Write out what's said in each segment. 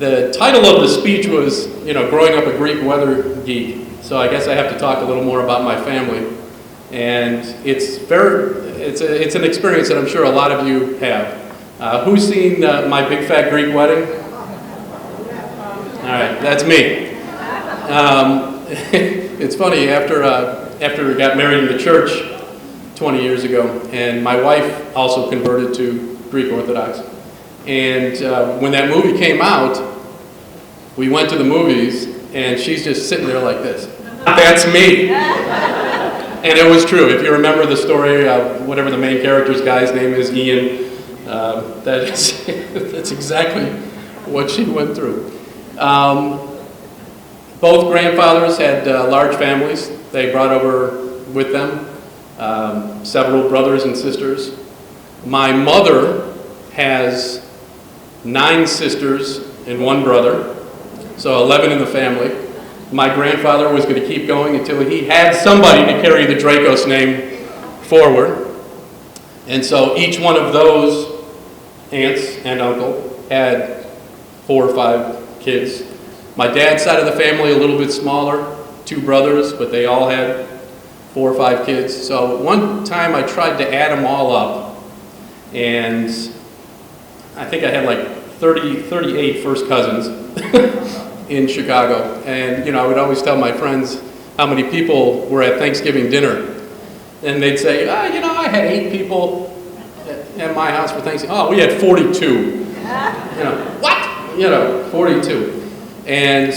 The title of the speech was, growing up a Greek weather geek. So I guess I have to talk a little more about my family. And it's an experience that I'm sure a lot of you have. Who's seen my big fat Greek wedding? All right, that's me. It's funny, after we got married in the church 20 years ago, and my wife also converted to Greek Orthodox. And when that movie came out, we went to the movies, and she's just sitting there like this. That's me. And it was true. If you remember the story, whatever the main character's guy's name is, Ian, that's exactly what she went through. Both grandfathers had large families. They brought over with them several brothers and sisters. My mother has 9 sisters and 1 brother, so 11 in the family. My grandfather was going to keep going until he had somebody to carry the Dracos name forward. And so each one of those aunts and uncle had 4 or 5 kids. My dad's side of the family, a little bit smaller, 2 brothers, but they all had 4 or 5 kids. So one time I tried to add them all up, and I think I had like 38 first cousins in Chicago. And I would always tell my friends how many people were at Thanksgiving dinner. And they'd say, I had 8 people at my house for Thanksgiving. Oh, we had 42. What? 42. And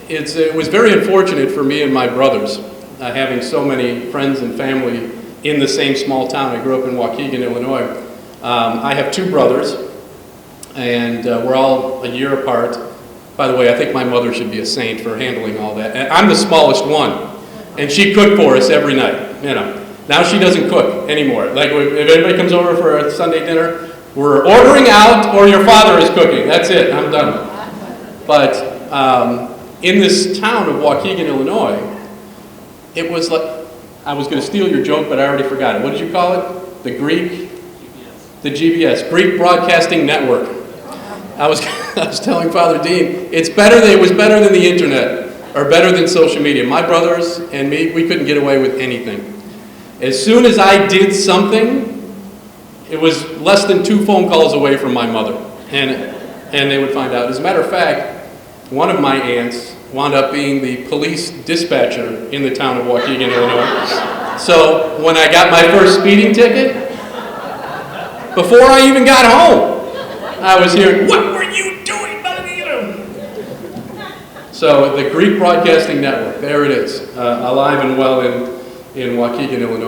it was very unfortunate for me and my brothers, having so many friends and family in the same small town. I grew up in Waukegan, Illinois. I have 2 brothers, and we're all a year apart. By the way, I think my mother should be a saint for handling all that. And I'm the smallest one, and she cooked for us every night. Now she doesn't cook anymore. Like if anybody comes over for a Sunday dinner, we're ordering out, or your father is cooking. That's it. I'm done. But in this town of Waukegan, Illinois, it was like, I was going to steal your joke, but I already forgot it. What did you call it? The Greek? GBS. The GBS, Greek Broadcasting Network. I was telling Father Dean, it was better than the internet, or better than social media. My brothers and me, we couldn't get away with anything. As soon as I did something, it was less than 2 phone calls away from my mother, and they would find out. As a matter of fact, one of my aunts wound up being the police dispatcher in the town of Waukegan, Illinois. So when I got my first speeding ticket, before I even got home, I was hearing, "What were you doing, Bonito?" So the Greek Broadcasting Network, there it is, alive and well in Waukegan, Illinois.